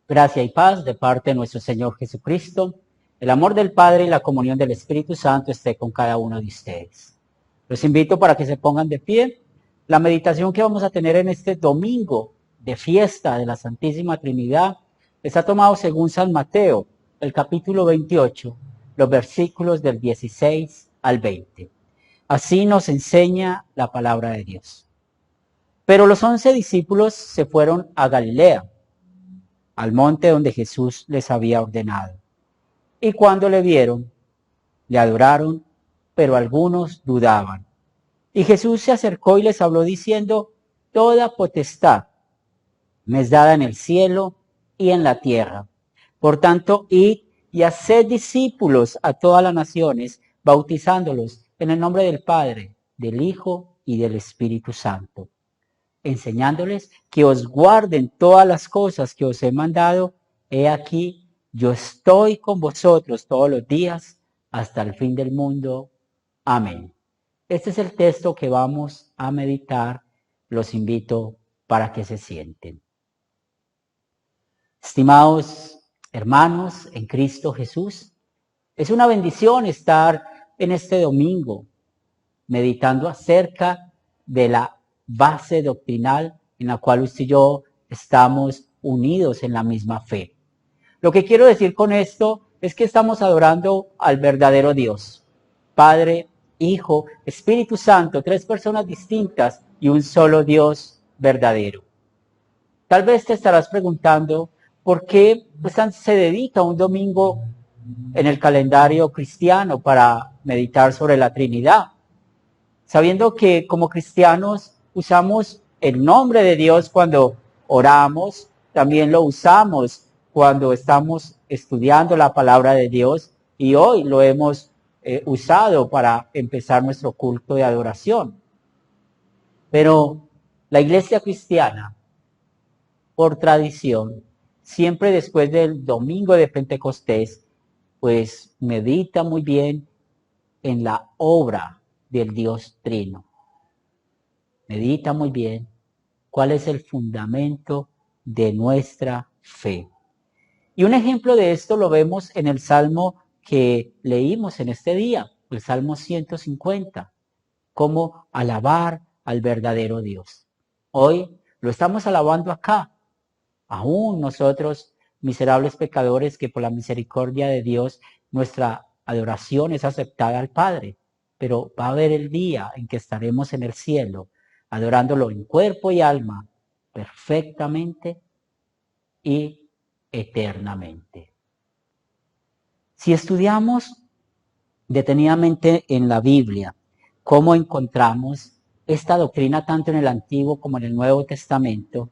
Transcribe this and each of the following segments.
Gracia y paz de parte de nuestro Señor Jesucristo. El amor del Padre y la comunión del Espíritu Santo esté con cada uno de ustedes. Los invito para que se pongan de pie. La meditación que vamos a tener en este domingo de fiesta de la Santísima Trinidad está tomado según San Mateo, el capítulo 28, los versículos del 16 al 20. Así nos enseña la palabra de Dios. Pero los 11 discípulos se fueron a Galilea, al monte donde Jesús les había ordenado. Y cuando le vieron, le adoraron, pero algunos dudaban. Y Jesús se acercó y les habló diciendo: toda potestad me es dada en el cielo y en la tierra. Por tanto, id y haced discípulos a todas las naciones, bautizándolos en el nombre del Padre, del Hijo y del Espíritu Santo, enseñándoles que os guarden todas las cosas que os he mandado. He aquí, yo estoy con vosotros todos los días hasta el fin del mundo. Amén. Este es el texto que vamos a meditar. Los invito para que se sienten. Estimados hermanos en Cristo Jesús, es una bendición estar en este domingo meditando acerca de la base doctrinal en la cual usted y yo estamos unidos en la misma fe. Lo que quiero decir con esto es que estamos adorando al verdadero Dios, Padre, Hijo, Espíritu Santo, tres personas distintas y un solo Dios verdadero. Tal vez te estarás preguntando por qué se dedica un domingo en el calendario cristiano para meditar sobre la Trinidad, sabiendo que como cristianos usamos el nombre de Dios cuando oramos, también lo usamos cuando estamos estudiando la palabra de Dios, y hoy lo hemos usado para empezar nuestro culto de adoración. Pero la iglesia cristiana, por tradición, siempre después del domingo de Pentecostés, pues medita muy bien en la obra del Dios Trino. Medita muy bien cuál es el fundamento de nuestra fe. Y un ejemplo de esto lo vemos en el Salmo que leímos en este día, el Salmo 150, cómo alabar al verdadero Dios. Hoy lo estamos alabando acá, aún nosotros, miserables pecadores, que por la misericordia de Dios nuestra adoración es aceptada al Padre. Pero va a haber el día en que estaremos en el cielo, adorándolo en cuerpo y alma, perfectamente y eternamente. Si estudiamos detenidamente en la Biblia cómo encontramos esta doctrina tanto en el Antiguo como en el Nuevo Testamento,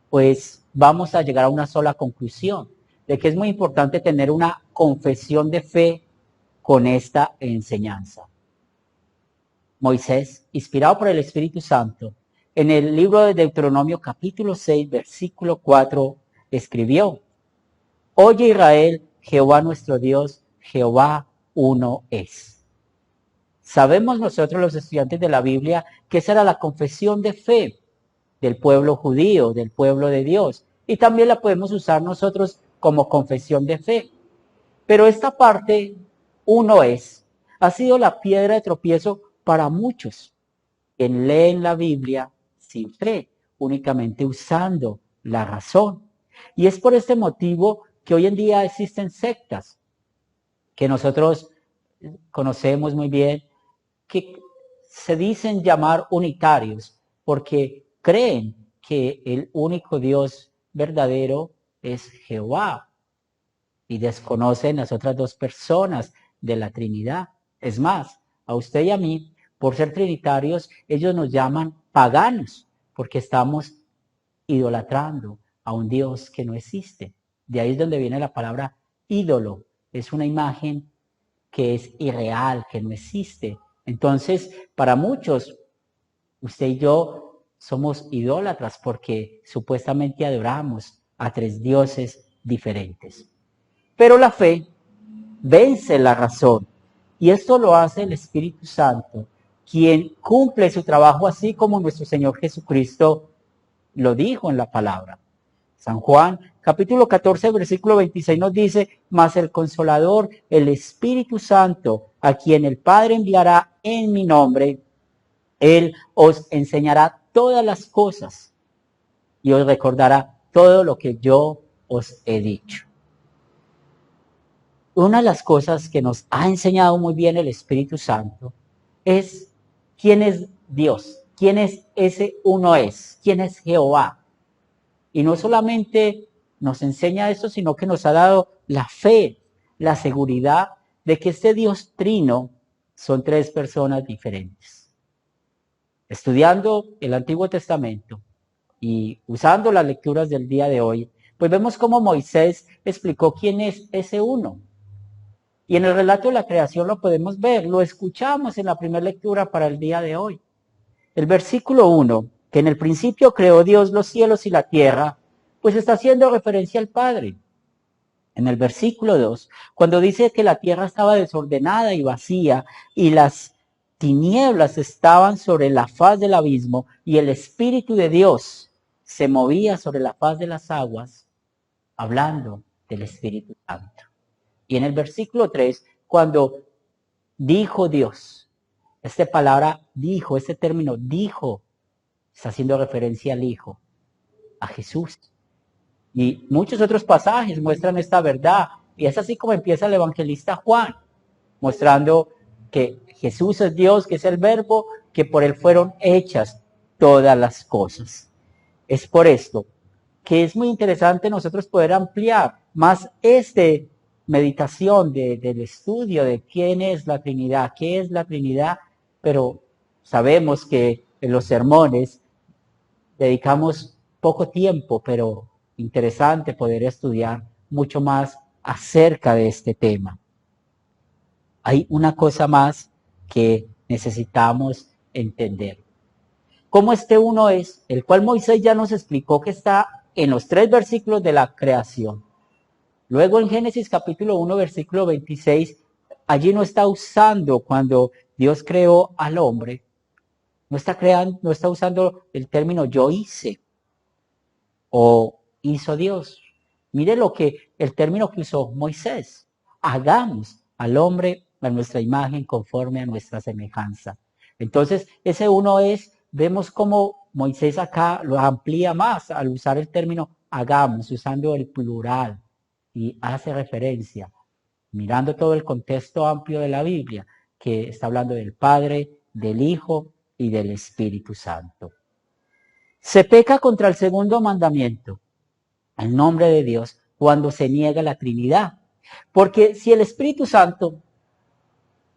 pues vamos a llegar a una sola conclusión, de que es muy importante tener una confesión de fe con esta enseñanza. Moisés, inspirado por el Espíritu Santo, en el libro de Deuteronomio capítulo 6, versículo 4, escribió: Oye Israel, Jehová nuestro Dios, Jehová uno es. Sabemos nosotros los estudiantes de la Biblia que esa era la confesión de fe del pueblo judío, del pueblo de Dios, y también la podemos usar nosotros como confesión de fe. Pero esta parte, uno es, ha sido la piedra de tropiezo para muchos, quien leen la Biblia sin fe, únicamente usando la razón. Y es por este motivo que hoy en día existen sectas que nosotros conocemos muy bien, que se dicen llamar unitarios, porque creen que el único Dios verdadero es Jehová y desconocen las otras dos personas de la Trinidad. Es más, a usted y a mí, por ser trinitarios, ellos nos llaman paganos, porque estamos idolatrando a un Dios que no existe. De ahí es donde viene la palabra ídolo. Es una imagen que es irreal, que no existe. Entonces, para muchos, usted y yo somos idólatras porque supuestamente adoramos a tres dioses diferentes. Pero la fe vence la razón, y esto lo hace el Espíritu Santo, quien cumple su trabajo así como nuestro Señor Jesucristo lo dijo en la palabra. San Juan, capítulo 14, versículo 26 nos dice, mas el Consolador, el Espíritu Santo, a quien el Padre enviará en mi nombre, Él os enseñará todas las cosas y os recordará todo lo que yo os he dicho. Una de las cosas que nos ha enseñado muy bien el Espíritu Santo es quién es Dios, quién es ese uno es, quién es Jehová. Y no solamente nos enseña esto, sino que nos ha dado la fe, la seguridad de que este Dios trino son tres personas diferentes. Estudiando el Antiguo Testamento y usando las lecturas del día de hoy, pues vemos cómo Moisés explicó quién es ese uno. Y en el relato de la creación lo podemos ver, lo escuchamos en la primera lectura para el día de hoy. El versículo 1, que en el principio creó Dios los cielos y la tierra, pues está haciendo referencia al Padre. En el versículo 2, cuando dice que la tierra estaba desordenada y vacía y las tinieblas estaban sobre la faz del abismo y el Espíritu de Dios se movía sobre la faz de las aguas, hablando del Espíritu Santo. Y en el versículo 3, cuando dijo Dios, esta palabra dijo, este término dijo, está haciendo referencia al Hijo, a Jesús. Y muchos otros pasajes muestran esta verdad. Y es así como empieza el evangelista Juan, mostrando que Jesús es Dios, que es el Verbo, que por él fueron hechas todas las cosas. Es por esto que es muy interesante nosotros poder ampliar más meditación del estudio de quién es la Trinidad, qué es la Trinidad, pero sabemos que en los sermones dedicamos poco tiempo, pero interesante poder estudiar mucho más acerca de este tema. Hay una cosa más que necesitamos entender. ¿Cómo este uno es? El cual Moisés ya nos explicó que está en los 3 versículos de la creación. Luego en Génesis capítulo 1, versículo 26, allí no está usando cuando Dios creó al hombre, no está usando el término yo hice o hizo Dios. Mire el término que usó Moisés. Hagamos al hombre a nuestra imagen conforme a nuestra semejanza. Entonces, ese uno es, vemos cómo Moisés acá lo amplía más al usar el término hagamos, usando el plural. Y hace referencia, mirando todo el contexto amplio de la Biblia, que está hablando del Padre, del Hijo y del Espíritu Santo. Se peca contra el segundo mandamiento, en nombre de Dios, cuando se niega la Trinidad. Porque si el Espíritu Santo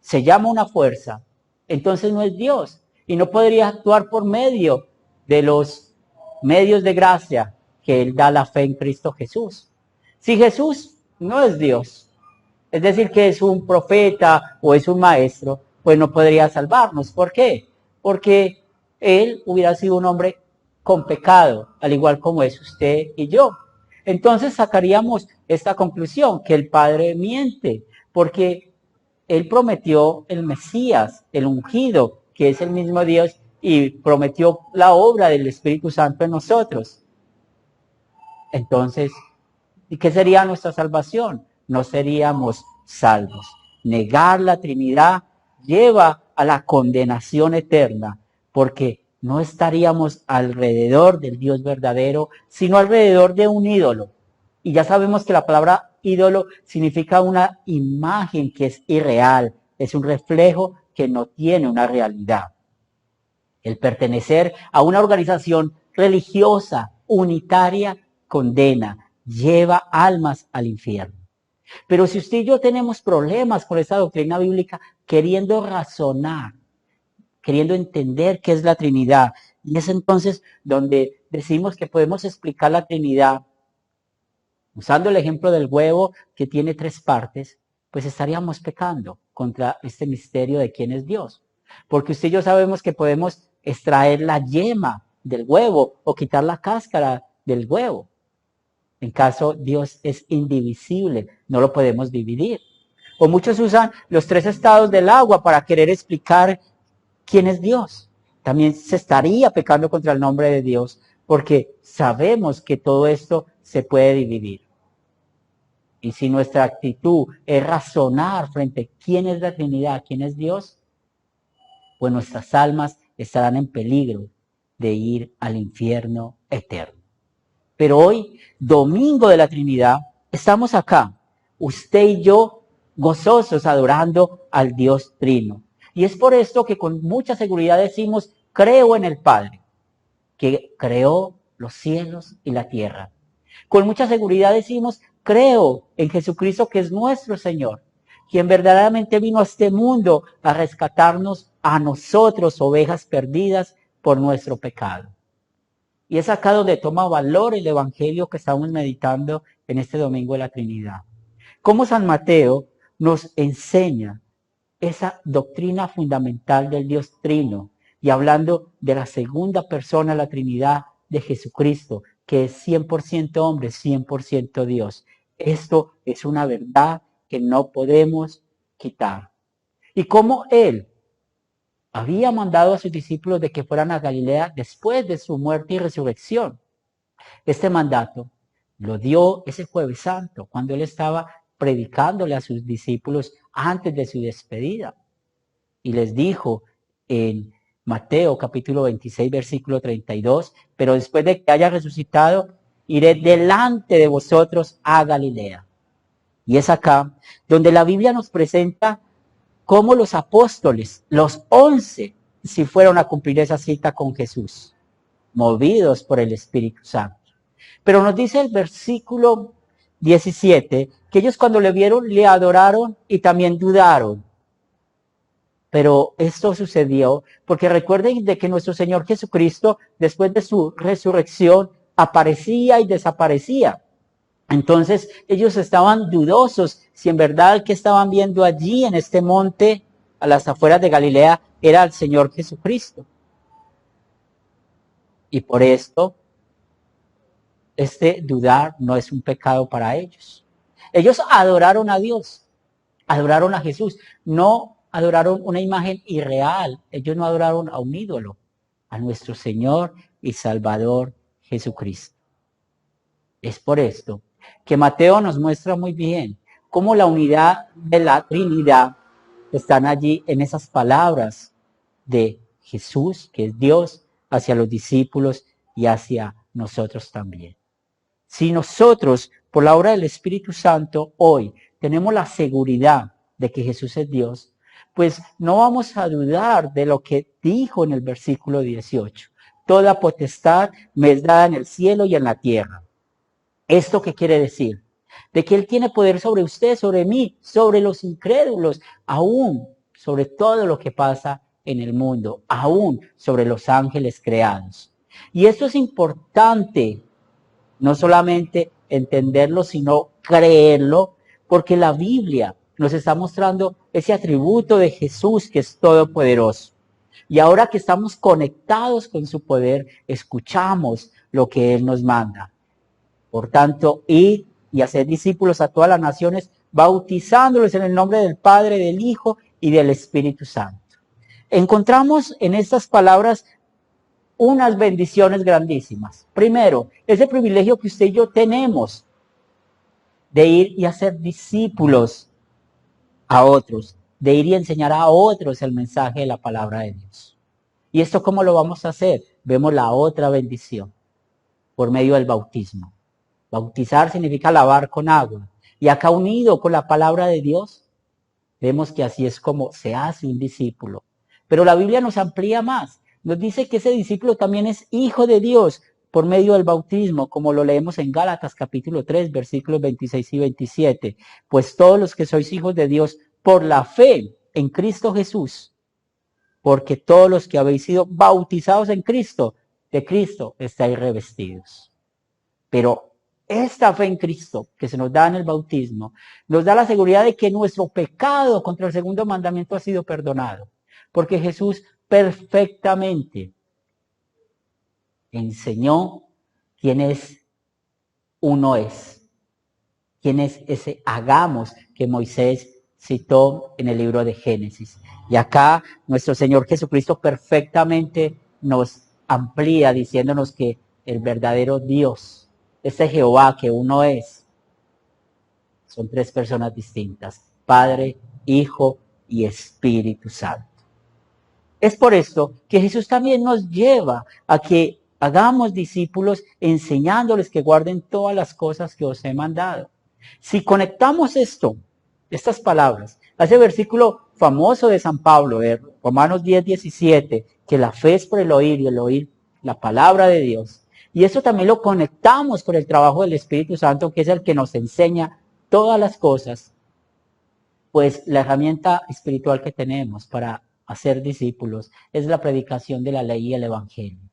se llama una fuerza, entonces no es Dios y no podría actuar por medio de los medios de gracia que Él da la fe en Cristo Jesús. Si Jesús no es Dios, es decir, que es un profeta o es un maestro, pues no podría salvarnos. ¿Por qué? Porque Él hubiera sido un hombre con pecado, al igual como es usted y yo. Entonces sacaríamos esta conclusión, que el Padre miente, porque Él prometió el Mesías, el ungido, que es el mismo Dios, y prometió la obra del Espíritu Santo en nosotros. Entonces, ¿y qué sería nuestra salvación? No seríamos salvos. Negar la Trinidad lleva a la condenación eterna, porque no estaríamos alrededor del Dios verdadero, sino alrededor de un ídolo. Y ya sabemos que la palabra ídolo significa una imagen que es irreal, es un reflejo que no tiene una realidad. El pertenecer a una organización religiosa, unitaria, condena, lleva almas al infierno. Pero si usted y yo tenemos problemas con esa doctrina bíblica, queriendo razonar, queriendo entender qué es la Trinidad, y es entonces donde decimos que podemos explicar la Trinidad usando el ejemplo del huevo que tiene 3 partes, pues estaríamos pecando contra este misterio de quién es Dios. Porque usted y yo sabemos que podemos extraer la yema del huevo o quitar la cáscara del huevo. En caso Dios es indivisible, no lo podemos dividir. O muchos usan los 3 estados del agua para querer explicar quién es Dios. También se estaría pecando contra el nombre de Dios, porque sabemos que todo esto se puede dividir. Y si nuestra actitud es razonar frente a quién es la Trinidad, quién es Dios, pues nuestras almas estarán en peligro de ir al infierno eterno. Pero hoy, domingo de la Trinidad, estamos acá, usted y yo, gozosos adorando al Dios Trino. Y es por esto que con mucha seguridad decimos, creo en el Padre, que creó los cielos y la tierra. Con mucha seguridad decimos, creo en Jesucristo, que es nuestro Señor, quien verdaderamente vino a este mundo a rescatarnos a nosotros, ovejas perdidas por nuestro pecado. Y es acá donde toma valor el evangelio que estamos meditando en este domingo de la Trinidad. Cómo San Mateo nos enseña esa doctrina fundamental del Dios Trino, y hablando de la segunda persona de la Trinidad de Jesucristo, que es 100% hombre, 100% Dios. Esto es una verdad que no podemos quitar. Y cómo Él había mandado a sus discípulos de que fueran a Galilea después de su muerte y resurrección. Este mandato lo dio ese Jueves Santo, cuando Él estaba predicándole a sus discípulos antes de su despedida. Y les dijo en Mateo capítulo 26, versículo 32, pero después de que haya resucitado, iré delante de vosotros a Galilea. Y es acá donde la Biblia nos presenta cómo los apóstoles, los 11, si fueron a cumplir esa cita con Jesús, movidos por el Espíritu Santo. Pero nos dice el versículo 17 que ellos cuando le vieron le adoraron y también dudaron. Pero esto sucedió porque recuerden de que nuestro Señor Jesucristo, después de su resurrección, aparecía y desaparecía. Entonces ellos estaban dudosos si en verdad el que estaban viendo allí en este monte, a las afueras de Galilea, era el Señor Jesucristo. Y por esto, este dudar no es un pecado para ellos. Ellos adoraron a Dios, adoraron a Jesús, no adoraron una imagen irreal, ellos no adoraron a un ídolo, a nuestro Señor y Salvador Jesucristo. Es por esto que Mateo nos muestra muy bien cómo la unidad de la Trinidad están allí en esas palabras de Jesús, que es Dios, hacia los discípulos y hacia nosotros también. Si nosotros, por la obra del Espíritu Santo, hoy tenemos la seguridad de que Jesús es Dios, pues no vamos a dudar de lo que dijo en el versículo 18. Toda potestad me es dada en el cielo y en la tierra. ¿Esto qué quiere decir? De que Él tiene poder sobre usted, sobre mí, sobre los incrédulos, aún sobre todo lo que pasa en el mundo, aún sobre los ángeles creados. Y esto es importante, no solamente entenderlo, sino creerlo, porque la Biblia nos está mostrando ese atributo de Jesús que es todopoderoso. Y ahora que estamos conectados con su poder, escuchamos lo que Él nos manda. Por tanto, id y hacer discípulos a todas las naciones, bautizándolos en el nombre del Padre, del Hijo y del Espíritu Santo. Encontramos en estas palabras unas bendiciones grandísimas. Primero, ese privilegio que usted y yo tenemos de ir y hacer discípulos a otros, de ir y enseñar a otros el mensaje de la palabra de Dios. ¿Y esto cómo lo vamos a hacer? Vemos la otra bendición, por medio del bautismo. Bautizar significa lavar con agua. Y acá unido con la palabra de Dios, vemos que así es como se hace un discípulo. Pero la Biblia nos amplía más. Nos dice que ese discípulo también es hijo de Dios por medio del bautismo, como lo leemos en Gálatas capítulo 3, versículos 26 y 27. Pues todos los que sois hijos de Dios por la fe en Cristo Jesús, porque todos los que habéis sido bautizados en Cristo, de Cristo estáis revestidos. Pero esta fe en Cristo que se nos da en el bautismo, nos da la seguridad de que nuestro pecado contra el segundo mandamiento ha sido perdonado. Porque Jesús perfectamente enseñó quién es uno es. Quién es ese hagamos que Moisés citó en el libro de Génesis. Y acá nuestro Señor Jesucristo perfectamente nos amplía diciéndonos que el verdadero Dios Este Jehová que uno es, son tres personas distintas: Padre, Hijo y Espíritu Santo. Es por esto que Jesús también nos lleva a que hagamos discípulos enseñándoles que guarden todas las cosas que os he mandado. Si conectamos estas palabras, a ese versículo famoso de San Pablo, de Romanos 10:17, que la fe es por el oír y el oír la palabra de Dios. Y eso también lo conectamos con el trabajo del Espíritu Santo, que es el que nos enseña todas las cosas. Pues la herramienta espiritual que tenemos para hacer discípulos es la predicación de la ley y el evangelio.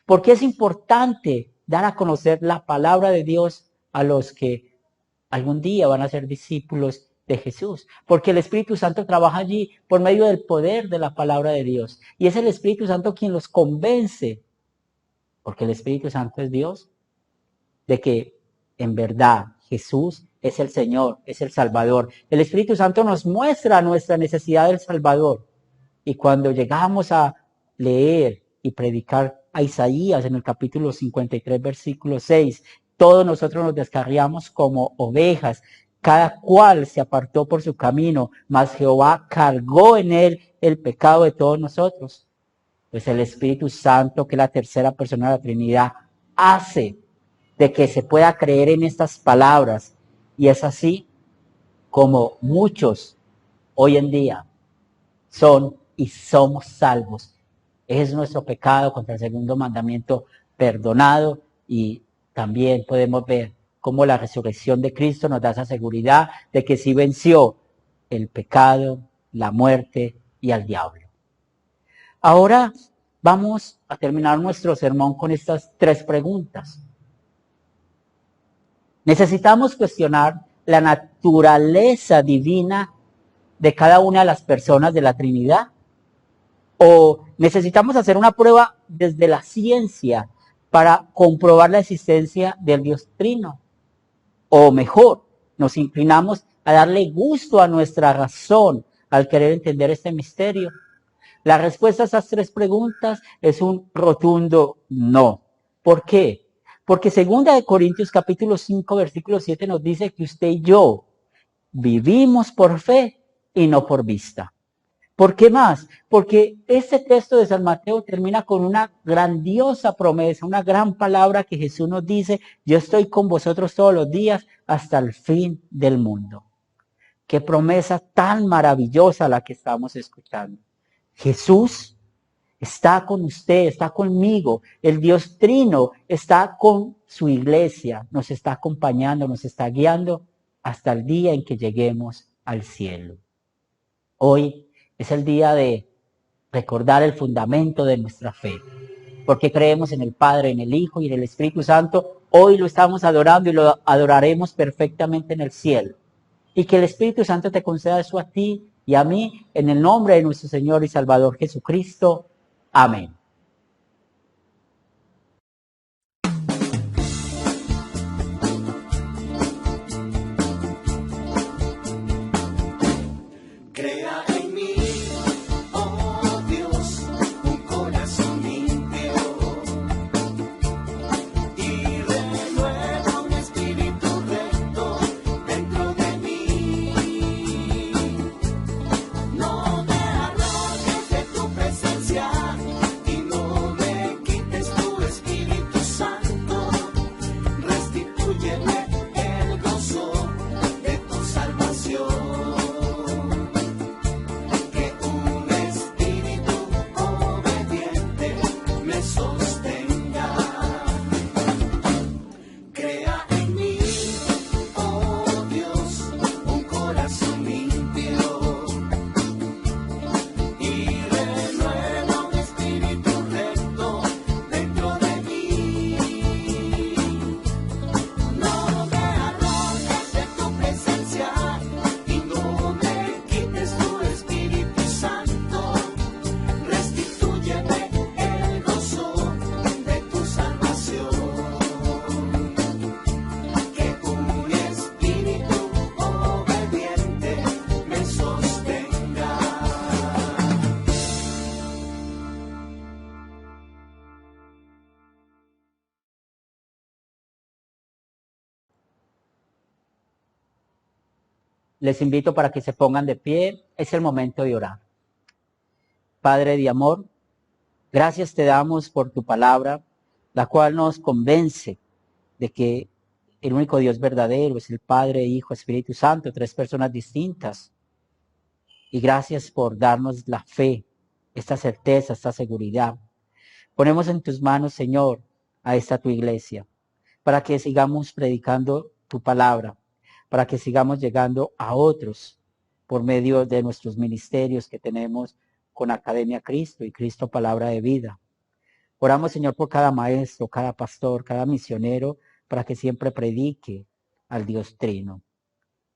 Porque es importante dar a conocer la palabra de Dios a los que algún día van a ser discípulos de Jesús. Porque el Espíritu Santo trabaja allí por medio del poder de la palabra de Dios. Y es el Espíritu Santo quien los convence, porque el Espíritu Santo es Dios, de que en verdad Jesús es el Señor, es el Salvador. El Espíritu Santo nos muestra nuestra necesidad del Salvador. Y cuando llegamos a leer y predicar a Isaías en el capítulo 53, versículo 6, todos nosotros nos descarriamos como ovejas, cada cual se apartó por su camino, mas Jehová cargó en él el pecado de todos nosotros. Pues el Espíritu Santo, que es la tercera persona de la Trinidad, hace de que se pueda creer en estas palabras. Y es así como muchos hoy en día son y somos salvos. Es nuestro pecado contra el segundo mandamiento perdonado, y también podemos ver cómo la resurrección de Cristo nos da esa seguridad de que sí venció el pecado, la muerte y al diablo. Ahora vamos a terminar nuestro sermón con estas tres preguntas. Necesitamos cuestionar la naturaleza divina de cada una de las personas de la Trinidad. ¿O necesitamos hacer una prueba desde la ciencia para comprobar la existencia del Dios Trino? O mejor, nos inclinamos a darle gusto a nuestra razón al querer entender este misterio. La respuesta a esas tres preguntas es un rotundo no. ¿Por qué? Porque 2 Corintios capítulo 5, versículo 7 nos dice que usted y yo vivimos por fe y no por vista. ¿Por qué más? Porque este texto de San Mateo termina con una grandiosa promesa, una gran palabra que Jesús nos dice: yo estoy con vosotros todos los días hasta el fin del mundo. Qué promesa tan maravillosa la que estamos escuchando. Jesús está con usted, está conmigo. El Dios Trino está con su iglesia, nos está acompañando, nos está guiando hasta el día en que lleguemos al cielo. Hoy es el día de recordar el fundamento de nuestra fe. Porque creemos en el Padre, en el Hijo y en el Espíritu Santo. Hoy lo estamos adorando y lo adoraremos perfectamente en el cielo. Y que el Espíritu Santo te conceda eso a ti y a mí, en el nombre de nuestro Señor y Salvador Jesucristo. Amén. No me arrojes de tu presencia y Les invito para que se pongan de pie. Es el momento de orar. Padre de amor, gracias te damos por tu palabra, la cual nos convence de que el único Dios verdadero es el Padre, Hijo, Espíritu Santo, tres personas distintas. Y gracias por darnos la fe, esta certeza, esta seguridad. Ponemos en tus manos, Señor, a esta tu iglesia, para que sigamos predicando tu palabra, para que sigamos llegando a otros por medio de nuestros ministerios que tenemos con Academia Cristo y Cristo Palabra de Vida. Oramos, Señor, por cada maestro, cada pastor, cada misionero, para que siempre predique al Dios Trino.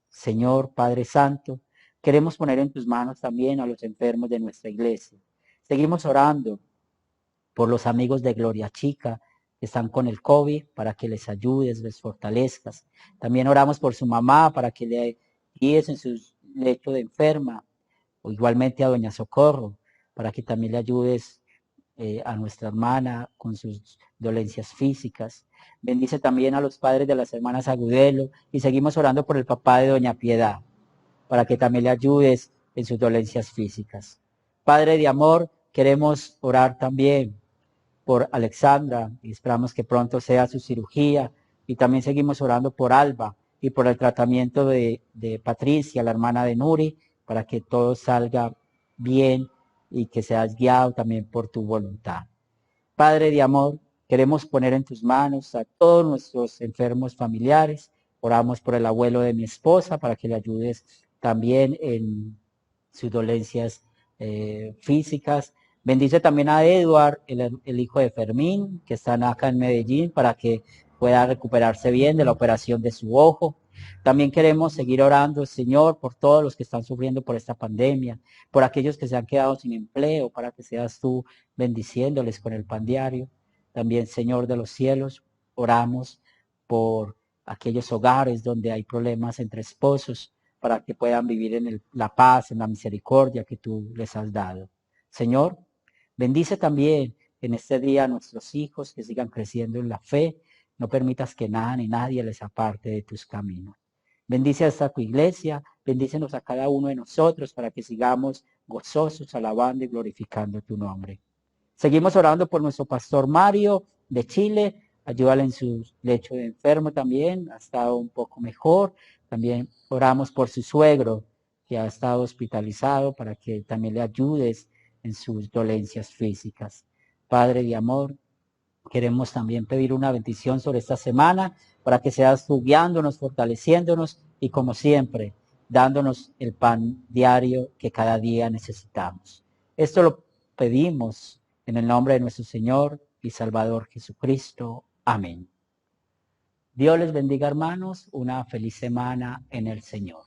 Señor, Padre Santo, queremos poner en tus manos también a los enfermos de nuestra iglesia. Seguimos orando por los amigos de Gloria Chica que están con el COVID, para que les ayudes, les fortalezcas. También oramos por su mamá, para que le guíes en su lecho de enferma, o igualmente a doña Socorro, para que también le ayudes a nuestra hermana con sus dolencias físicas. Bendice también a los padres de las hermanas Agudelo y seguimos orando por el papá de doña Piedad, para que también le ayudes en sus dolencias físicas. Padre de amor, queremos orar también por Alexandra y esperamos que pronto sea su cirugía, y también seguimos orando por Alba y por el tratamiento de Patricia, la hermana de Nuri, para que todo salga bien y que seas guiado también por tu voluntad. Padre de amor, queremos poner en tus manos a todos nuestros enfermos familiares. Oramos por el abuelo de mi esposa para que le ayudes también en sus dolencias físicas. Bendice también a Edward, el hijo de Fermín, que están acá en Medellín, para que pueda recuperarse bien de la operación de su ojo. También queremos seguir orando, Señor, por todos los que están sufriendo por esta pandemia, por aquellos que se han quedado sin empleo, para que seas tú bendiciéndoles con el pan diario. También, Señor de los cielos, oramos por aquellos hogares donde hay problemas entre esposos, para que puedan vivir en la paz, en la misericordia que tú les has dado. Señor, bendice también en este día a nuestros hijos, que sigan creciendo en la fe. No permitas que nada ni nadie les aparte de tus caminos. Bendice a esta tu iglesia, bendícenos a cada uno de nosotros para que sigamos gozosos, alabando y glorificando tu nombre. Seguimos orando por nuestro pastor Mario de Chile. Ayúdale en su lecho de enfermo también, ha estado un poco mejor. También oramos por su suegro, que ha estado hospitalizado, para que también le ayudes en sus dolencias físicas. Padre de amor, queremos también pedir una bendición sobre esta semana, para que seas tú guiándonos, fortaleciéndonos y, como siempre, dándonos el pan diario que cada día necesitamos. Esto lo pedimos en el nombre de nuestro Señor y Salvador Jesucristo. Amén. Dios les bendiga, hermanos. Una feliz semana en el Señor.